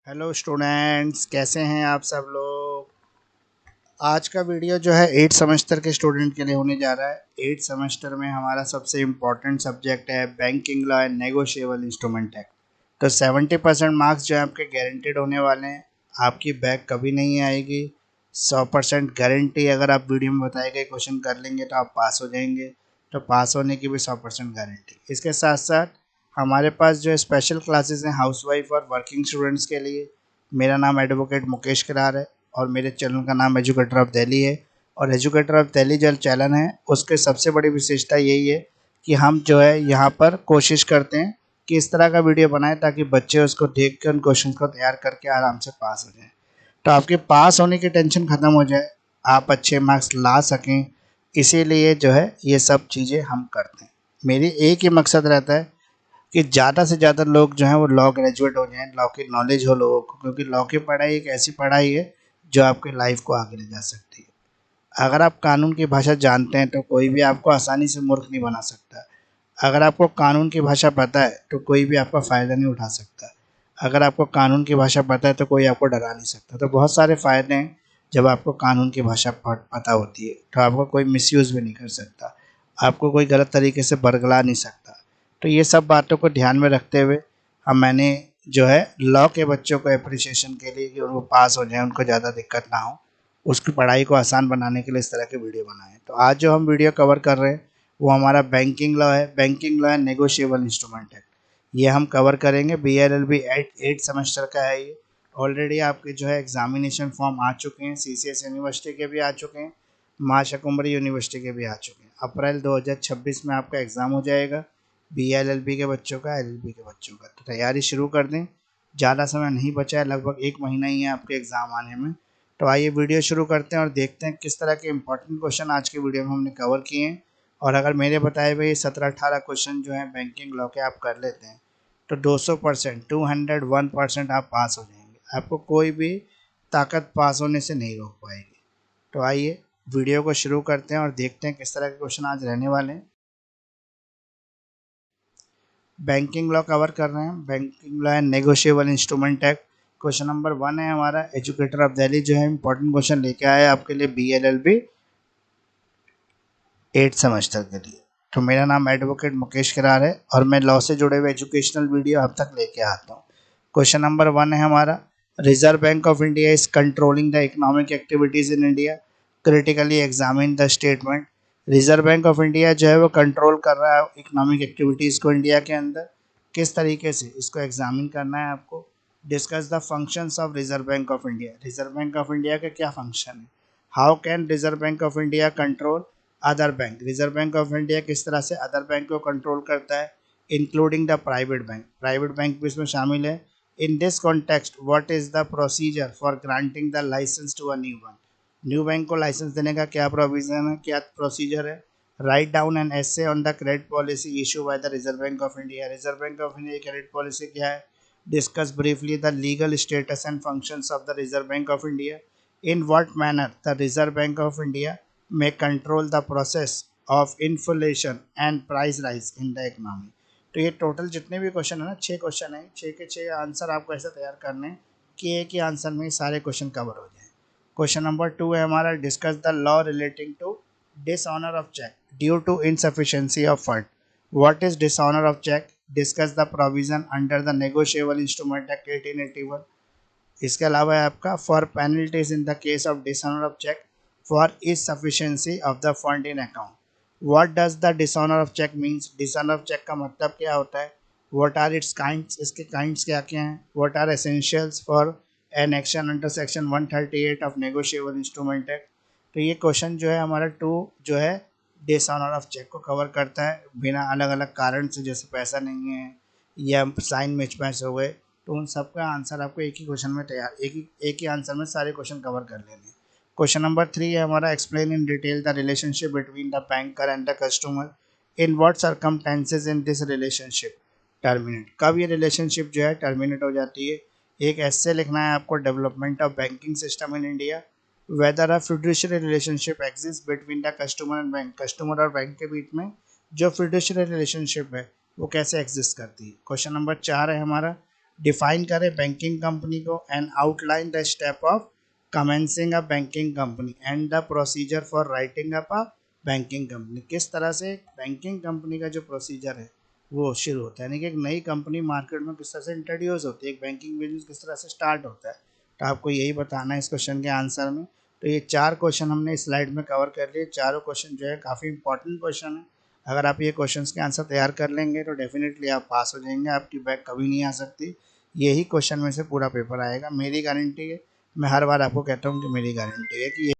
Hello students, कैसे हैं आप सब लोग। आज का वीडियो जो है 8 सेमेस्टर के स्टूडेंट के लिए होने जा रहा है। 8 सेमेस्टर में हमारा सबसे इम्पोर्टेंट सब्जेक्ट है banking law and negotiable Instrument Act. तो 70% मार्क्स जो है आपके गारंटेड होने वाले हैं। आपकी बैक कभी नहीं आएगी। 100% गारंटी। अगर आप वीडियो में बताए गए क्वेश्चन कर लेंगे तो आप पास हो जाएंगे। तो पास होने की भी 100% गारंटी। इसके साथ साथ हमारे पास जो स्पेशल क्लासेस हैं हाउसवाइफ और वर्किंग स्टूडेंट्स के लिए। मेरा नाम एडवोकेट मुकेश करार है और मेरे चैनल का नाम एजुकेटर ऑफ दिल्ली है। और एजुकेटर ऑफ दिल्ली जो चैनल है उसके सबसे बड़ी विशेषता यही है कि हम जो है यहाँ पर कोशिश करते हैं कि इस तरह का वीडियो बनाएं ताकि बच्चे उसको देख कर उन क्वेश्चन को तैयार करके आराम से पास हो जाएं। तो आपके पास होने की टेंशन ख़त्म हो जाए, आप अच्छे मार्क्स ला सकें, इसीलिए जो है ये सब चीज़ें हम करते हैं। मेरी एक ही मकसद रहता है कि ज़्यादा से ज़्यादा लोग जो हैं वो लॉ ग्रेजुएट हो जाएं, लॉ की नॉलेज हो लोगों को, क्योंकि लॉ की पढ़ाई एक ऐसी पढ़ाई है जो आपकी लाइफ को आगे ले जा सकती है। अगर आप कानून की भाषा जानते हैं तो कोई भी आपको आसानी से मूर्ख नहीं बना सकता। अगर आपको कानून की भाषा पता है तो कोई भी आपका फ़ायदा नहीं उठा सकता। अगर आपको कानून की भाषा पता है तो कोई आपको डरा नहीं सकता। तो बहुत सारे फ़ायदे हैं जब आपको कानून की भाषा पता होती है। तो आपको कोई मिसयूज़ भी नहीं कर सकता, आपको कोई गलत तरीके से बरगला नहीं सकता। तो ये सब बातों को ध्यान में रखते हुए मैंने जो है लॉ के बच्चों को अप्रिसिएशन के लिए कि उनको पास हो जाए, उनको ज़्यादा दिक्कत ना हो, उसकी पढ़ाई को आसान बनाने के लिए इस तरह के वीडियो बनाए। तो आज जो हम वीडियो कवर कर रहे हैं वो हमारा बैंकिंग लॉ है, banking law and negotiable Instrument act. ये हम कवर करेंगे। BLLB 8 सेमेस्टर का है ये। ऑलरेडी आपके जो है एग्जामिनेशन फॉर्म आ चुके हैं, CCS यूनिवर्सिटी के भी आ चुके हैं, माँ शाकुंभरी यूनिवर्सिटी के भी आ चुके हैं। अप्रैल 2026 में आपका एग्ज़ाम हो जाएगा BLLB के बच्चों का, LLB के बच्चों का। तो तैयारी शुरू कर दें, ज़्यादा समय नहीं बचा है, लगभग 1 महीना ही है आपके एग्ज़ाम आने में। तो आइए वीडियो शुरू करते हैं और देखते हैं किस तरह के इंपॉर्टेंट क्वेश्चन आज की वीडियो में हमने कवर किए हैं। और अगर मेरे बताए हुए 17-18 क्वेश्चन जो हैं बैंकिंग लॉ के आप कर लेते हैं तो 200%, 201% आप पास हो जाएंगे। आपको कोई भी ताकत पास होने से नहीं रोक पाएगी। तो आइए वीडियो को शुरू करते हैं और देखते हैं किस तरह के क्वेश्चन आज रहने वाले हैं। बैंकिंग लॉ कवर कर रहे हैं, banking law and negotiable Instrument act. Question number 1 है हमारा। एजुकेटर ऑफ दिल्ली जो है इंपॉर्टेंट क्वेश्चन लेके आया आपके लिए BLLB 8 सेमेस्टर के लिए। तो मेरा नाम एडवोकेट मुकेश करार है और मैं लॉ से जुड़े हुए एजुकेशनल वीडियो अब तक लेके आता हूँ। क्वेश्चन नंबर 1 है हमारा। Reserve bank of India is controlling the economic activities in India, critically examine the statement. Reserve bank of India जो है वो कंट्रोल कर रहा है इकोनॉमिक एक्टिविटीज़ को इंडिया के अंदर। किस तरीके से इसको एग्जामिन करना है आपको। Discuss the functions of Reserve bank of India. Reserve bank of India का क्या फंक्शन है। How can Reserve bank of India control other bank. रिजर्व बैंक ऑफ इंडिया किस तरह से अदर बैंक को कंट्रोल करता है, including the private bank. Private bank भी इसमें शामिल है। In this context what is the procedure for granting the licence to a new bank. New bank को लाइसेंस देने का क्या प्रोविजन है, क्या प्रोसीजर है। Write down an essay on the credit policy issue by the reserve bank of India. Reserve bank of India की credit policy क्या है। Discuss briefly the legal status and functions of the reserve bank of India. In what manner the reserve bank of India may control the process of inflation and price rise in the economy। तो ये total जितने भी question है ना, 6 question है, 6 के 6 answer आपको ऐसे तैयार करने हैं कि एक ही आंसर में सारे क्वेश्चन कवर हो जाए। क्वेश्चन नंबर 2 है हमारा। Discuss the law relating to dishonour of cheque due to insufficiency of fund. What is dishonour of cheque. Discuss the provision under the negotiable Instrument Act 1881। इसके अलावा है आपका for penalties in the case of dishonour of cheque for is sufficiency of the fund in account. What does the dishonour of cheque means. Dishonour of cheque का मतलब क्या होता है। What are it's kinds, इसके kinds क्या क्या हैं। What are essentials for an action under section 138 of negotiable Instrument Act. तो ये क्वेश्चन जो है हमारा 2 जो है डिसऑनर ऑफ चेक को कवर करता है। बिना अलग अलग कारण से, जैसे पैसा नहीं है या साइन मिसमैच हो गए, तो उन सब का आंसर आपको एक ही क्वेश्चन में तैयार, एक ही आंसर में सारे क्वेश्चन कवर कर लेने। क्वेश्चन नंबर 3 है हमारा। Explain in detail the relationship between the banker and the customer. In what circumstances in this relationship terminate. कब ये रिलेशनशिप जो है टर्मिनेट हो जाती है। एक ऐसे लिखना है आपको। Development of banking system in India, weather a fiduciary relationship exist between the customer and bank. Customer और बैंक के बीच में जो फिड्यूशियरी रिलेशनशिप है वो कैसे एग्जिस्ट करती है। क्वेश्चन नंबर 4 है हमारा। डिफाइन करें बैंकिंग कंपनी को and outline the step of commencing a banking company and the procedure for writing up a banking company. किस तरह से बैंकिंग कंपनी का जो प्रोसीजर है वो शुरू होता है, यानी कि एक नई कंपनी मार्केट में किस तरह से इंट्रोड्यूस होती है, एक बैंकिंग बिजनेस किस तरह से स्टार्ट होता है, तो आपको यही बताना है इस क्वेश्चन के आंसर में। तो ये 4 क्वेश्चन हमने इस स्लाइड में कवर कर लिए। चारों क्वेश्चन जो है काफ़ी इंपॉर्टेंट क्वेश्चन है। अगर आप ये क्वेश्चंस के आंसर तैयार कर लेंगे तो डेफिनेटली आप पास हो जाएंगे, आपकी बैक कभी नहीं आ सकती। यही क्वेश्चन में से पूरा पेपर आएगा, मेरी गारंटी है। मैं हर बार आपको कहता हूँ कि मेरी गारंटी है कि ये।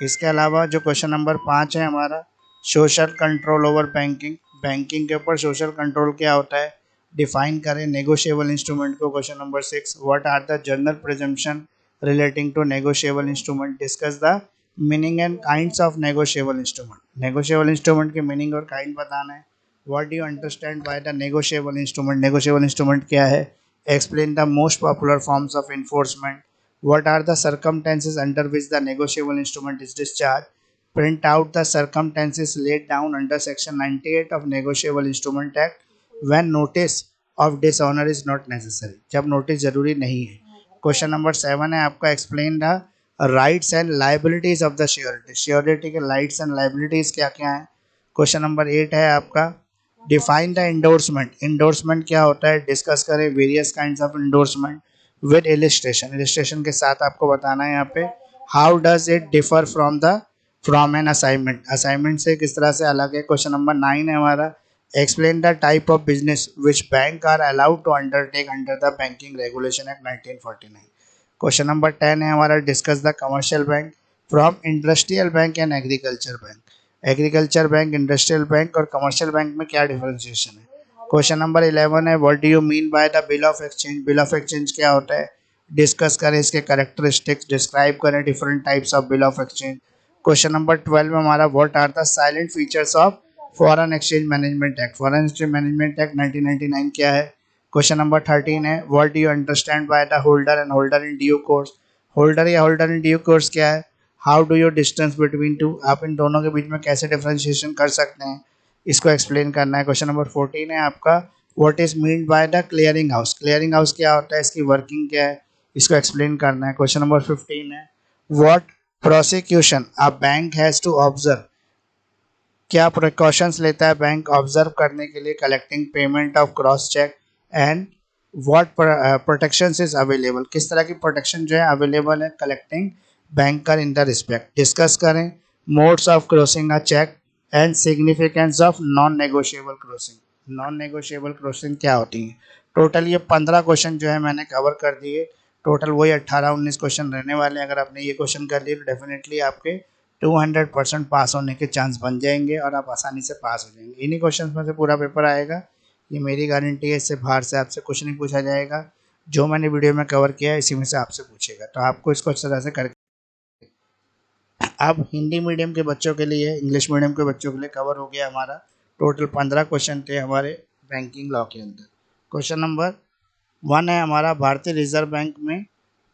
इसके अलावा जो क्वेश्चन नंबर 5 है हमारा, social control over banking, banking के ऊपर सोशल कंट्रोल क्या होता है, डिफाइन करें नेगोशिएबल इंस्ट्रूमेंट को। Question number 6, what are the general presumption relating to negotiable instrument, discuss the meaning and kinds of negotiable instrument. Negotiable instrument के meaning और kind बताना है। What do you understand by the negotiable instrument, negotiable instrument क्या है। Explain the most popular forms of enforcement. What are the circumstances under which the negotiable instrument is discharged? Print out the circumstances laid down under Section 98 of Negotiable Instrument Act when notice of dishonor is not necessary, जब notice जरूरी नहीं है। Question number 7 है आपका, explain the rights and liabilities of the surety, surety के rights and liabilities क्या क्या है। क्वेश्चन नंबर 8 है आपका, डिफाइन द इंडोर्समेंट, इंडोर्समेंट क्या होता है, डिस्कस करें various kinds of endorsement with illustration, illustration के साथ आपको बताना है यहाँ पे। How does it differ from an assignment, assignment से किस तरह से अलग है। क्वेश्चन नंबर 9 है हमारा, explain the type of business which bank are allowed to undertake under the Banking Regulation Act 1949। Question number 10 है हमारा, discuss the commercial bank from industrial bank and agriculture bank, agriculture bank, industrial bank और commercial bank में क्या differentiation है। Question number 11 है, what do you mean by the bill of exchange, bill of exchange क्या होता है, discuss करें इसके कैरेक्टरिस्टिक्स, डिस्क्राइब करें different types of bill of exchange. Question number 12 में हमारा, what are the silent features of Foreign Exchange Management Act, Foreign Exchange Management Act 1999 क्या है। क्वेश्चन नंबर 13 है, what do you understand by the holder and holder in due course, holder या holder in due course क्या है। How do you distance between two, आप इन दोनों के बीच में कैसे डिफरेंशिएशन कर सकते हैं, इसको एक्सप्लेन करना है। क्वेश्चन नंबर 14 है आपका, what is mean by the clearing house, clearing house क्या होता है, इसकी वर्किंग क्या है, इसको एक्सप्लेन करना है। क्वेश्चन नंबर 15 है, what prosecution a bank has to observe, क्या प्रिकॉशंस लेता है बैंक ऑब्जर्व करने के लिए, collecting payment of cross cheque and what protections is available, किस तरह की प्रोटेक्शन जो है अवेलेबल है collecting banker in the respect. Discuss करें modes of crossing a cheque and significance of non negotiable crossing, non negotiable crossing क्या होती है। टोटल ये 15 क्वेश्चन जो है मैंने कवर कर दिए, टोटल वही 18-19 क्वेश्चन रहने वाले हैं। अगर आपने ये क्वेश्चन कर लिए तो डेफिनेटली आपके 200% पास होने के चांस बन जाएंगे और आप आसानी से पास हो जाएंगे। इन्हीं क्वेश्चन में से पूरा पेपर आएगा, ये मेरी गारंटी है। इससे बाहर से आपसे कुछ नहीं पूछा जाएगा, जो मैंने वीडियो में कवर किया है इसी में से आपसे पूछेगा, तो आपको इसको अच्छी तरह से करके। अब हिंदी मीडियम के बच्चों के लिए, इंग्लिश मीडियम के बच्चों के लिए कवर हो गया हमारा। टोटल 15 क्वेश्चन थे हमारे बैंकिंग लॉ के अंदर। क्वेश्चन नंबर 1 है हमारा, भारतीय रिजर्व बैंक में,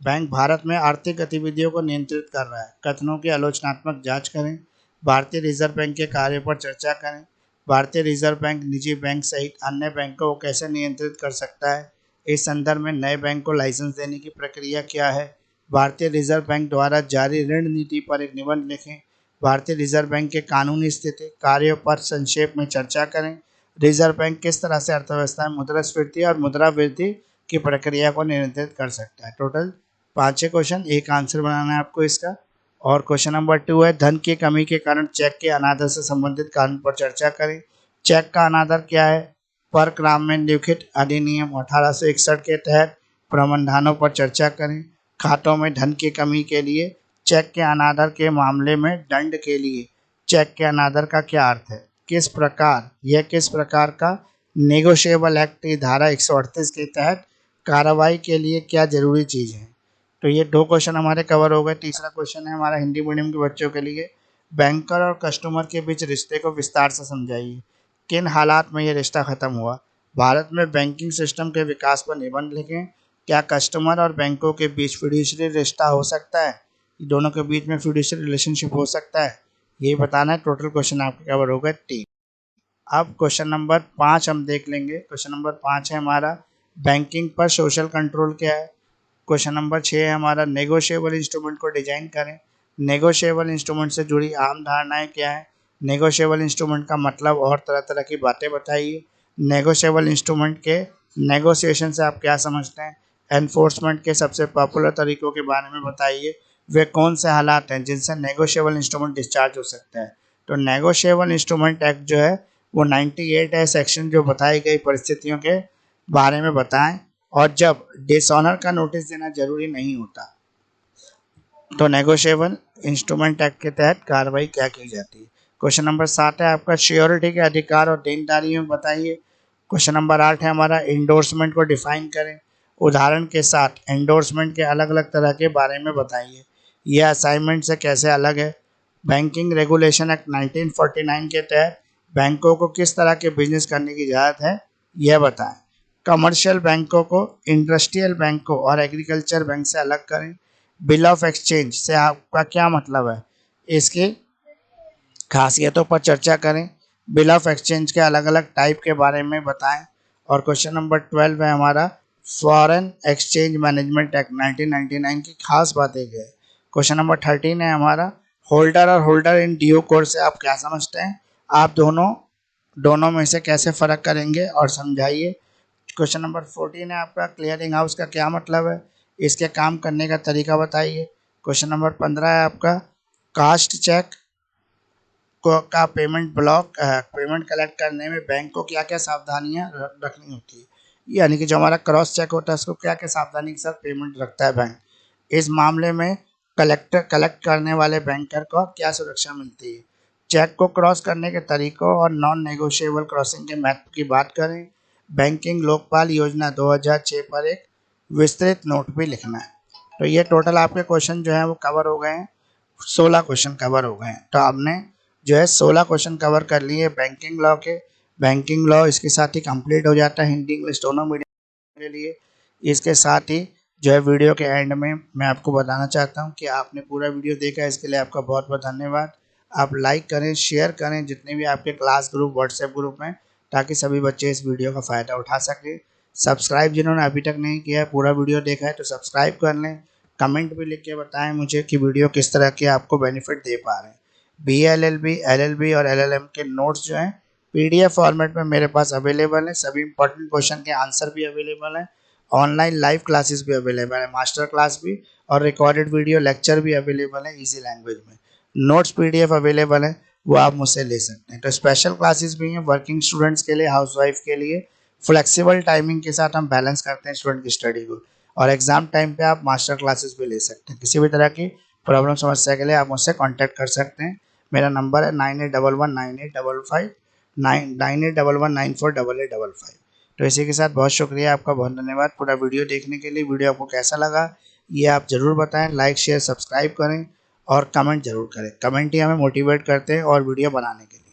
बैंक भारत में आर्थिक गतिविधियों को नियंत्रित कर रहा है, कथनों की आलोचनात्मक जांच करें, भारतीय रिजर्व बैंक के कार्य पर चर्चा करें, भारतीय रिजर्व बैंक निजी बैंक सहित अन्य बैंकों को कैसे नियंत्रित कर सकता है, इस संदर्भ में नए बैंक को लाइसेंस देने की प्रक्रिया क्या है, भारतीय रिजर्व बैंक द्वारा जारी ऋण नीति पर एक निबंध लिखें, भारतीय रिजर्व बैंक के कानूनी स्थिति कार्यों पर संक्षेप में चर्चा करें, रिजर्व बैंक किस तरह से अर्थव्यवस्था में मुद्रास्फीति और मुद्रा वृद्धि की प्रक्रिया को नियंत्रित कर सकता है। टोटल 5 क्वेश्चन, एक आंसर बनाना है आपको इसका। और क्वेश्चन नंबर 2 है, धन की कमी के कारण चेक के अनादर से संबंधित कानून पर चर्चा करें, चेक का अनादर क्या है, पर ग्राम में लिखित अधिनियम 1861 के तहत प्रावधानों पर चर्चा करें, खातों में धन की कमी के लिए चेक के अनादर के मामले में दंड के लिए चेक के अनादर का क्या अर्थ है, किस प्रकार का नेगोशिएबल एक्ट की धारा 138 के तहत कार्रवाई के लिए क्या जरूरी चीज़ है। तो ये 2 क्वेश्चन हमारे कवर हो गए। तीसरा क्वेश्चन है हमारा हिंदी मीडियम के बच्चों के लिए, बैंकर और कस्टमर के बीच रिश्ते को विस्तार से समझाइए, किन हालात में ये रिश्ता खत्म हुआ, भारत में बैंकिंग सिस्टम के विकास पर निबंध लिखें, क्या कस्टमर और बैंकों के बीच फिड्यूशियरी रिश्ता हो सकता है, दोनों के बीच में फिड्यूशियरी रिलेशनशिप हो सकता है, ये बताना है। टोटल क्वेश्चन आपके कवर हो गए 3। अब क्वेश्चन नंबर 5 हम देख लेंगे। क्वेश्चन नंबर 5 है हमारा, बैंकिंग पर सोशल कंट्रोल क्या है। क्वेश्चन नंबर 6 है हमारा, नेगोशिएबल इंस्ट्रूमेंट को डिजाइन करें। नेगोशिएबल इंस्ट्रूमेंट से जुड़ी आम धारणाएं क्या है। नेगोशिएबल इंस्ट्रूमेंट का मतलब और तरह तरह की बातें बताइए। नेगोशिएबल इंस्ट्रूमेंट के नेगोशिएशन से आप क्या समझते हैं। एनफोर्समेंट के सबसे पॉपुलर तरीकों के बारे में बताइए। वे कौन से हालात हैं जिनसे नेगोशिएबल इंस्ट्रूमेंट डिस्चार्ज हो सकते हैं। तो नेगोशिएबल इंस्ट्रूमेंट एक्ट जो है वो 98 है सेक्शन, जो बताई गई परिस्थितियों के बारे में बताएं और जब डिसऑनर का नोटिस देना जरूरी नहीं होता तो नेगोशिएबल इंस्ट्रूमेंट एक्ट के तहत कार्रवाई क्या की जाती है। क्वेश्चन नंबर 7 है आपका, श्योरिटी के अधिकार और देनदारियों में बताइए। क्वेश्चन नंबर 8 है हमारा, इंडोर्समेंट को डिफाइन करें। उदाहरण के साथ एंडोर्समेंट के अलग अलग तरह के बारे में बताइए। यह असाइनमेंट से कैसे अलग है। बैंकिंग रेगुलेशन एक्ट 1949 के तहत बैंकों को किस तरह के बिजनेस करने की इजाज़त है, यह बताएं। कमर्शियल बैंकों को इंडस्ट्रियल बैंकों और एग्रीकल्चर बैंक से अलग करें। बिल ऑफ एक्सचेंज से आपका क्या मतलब है, इसकी खासियतों पर चर्चा करें। बिल ऑफ एक्सचेंज के अलग अलग टाइप के बारे में बताएं। और क्वेश्चन नंबर 12 है हमारा, फॉरेन एक्सचेंज मैनेजमेंट एक्ट 1999 की खास बातें क्या है। क्वेश्चन नंबर 13 है हमारा, होल्डर और होल्डर इन ड्यू कोर्स से आप क्या समझते हैं। आप दोनों दोनों में से कैसे फ़र्क करेंगे और समझाइए। क्वेश्चन नंबर 14 है आपका, क्लियरिंग हाउस का क्या मतलब है, इसके काम करने का तरीका बताइए। क्वेश्चन नंबर 15 है आपका, कास्ट चेक का पेमेंट पेमेंट कलेक्ट करने में बैंक को क्या क्या सावधानियां रखनी होती है। यानी कि जो हमारा क्रॉस चेक होता है उसको क्या क्या सावधानी के साथ पेमेंट रखता है बैंक। इस मामले में कलेक्ट करने वाले बैंकर को क्या सुरक्षा मिलती है। चेक को क्रॉस करने के तरीकों और नॉन नेगोशिएबल क्रॉसिंग के महत्व की बात करें। बैंकिंग लोकपाल योजना 2006 पर एक विस्तृत नोट भी लिखना है। तो ये टोटल आपके क्वेश्चन जो है वो कवर हो गए हैं। 16 क्वेश्चन कवर हो गए हैं। तो आपने जो है 16 क्वेश्चन कवर कर लिए बैंकिंग लॉ के। बैंकिंग लॉ इसके साथ ही कंप्लीट हो जाता है हिंदी इंग्लिश दोनों मीडियम के लिए। इसके साथ ही जो है वीडियो के एंड में मैं आपको बताना चाहता हूँ कि आपने पूरा वीडियो देखा, इसके लिए आपका बहुत बहुत धन्यवाद। आप लाइक करें, शेयर करें जितने भी आपके क्लास ग्रुप व्हाट्सएप ग्रुप में, ताकि सभी बच्चे इस वीडियो का फ़ायदा उठा सकें। सब्सक्राइब जिन्होंने अभी तक नहीं किया है, पूरा वीडियो देखा है तो सब्सक्राइब कर लें। कमेंट भी लिख के बताएं मुझे कि वीडियो किस तरह के आपको बेनिफिट दे पा रहे हैं। BLLB, LLB और LLM के नोट्स जो हैं PDF फॉर्मेट में मेरे पास अवेलेबल है। सभी इंपॉर्टेंट क्वेश्चन के आंसर भी अवेलेबल हैं। ऑनलाइन लाइव क्लासेस भी अवेलेबल है, मास्टर क्लास भी और रिकॉर्डेड वीडियो लेक्चर भी अवेलेबल है इजी लैंग्वेज में। नोट्स PDF अवेलेबल है, वो आप मुझसे ले सकते हैं। तो स्पेशल क्लासेस भी हैं वर्किंग स्टूडेंट्स के लिए, हाउसवाइफ के लिए। फ्लेक्सिबल टाइमिंग के साथ हम बैलेंस करते हैं स्टूडेंट की स्टडी को। और एग्जाम टाइम पे आप मास्टर क्लासेस भी ले सकते हैं। किसी भी तरह की प्रॉब्लम समस्या के लिए आप मुझसे कॉन्टैक्ट कर सकते हैं। मेरा नंबर है 98119855 तो इसी के साथ बहुत शुक्रिया आपका, बहुत धन्यवाद पूरा वीडियो देखने के लिए। वीडियो आपको कैसा लगा ये आप ज़रूर बताएं। लाइक शेयर सब्सक्राइब करें और कमेंट जरूर करें। कमेंट ही हमें मोटिवेट करते हैं और वीडियो बनाने के लिए।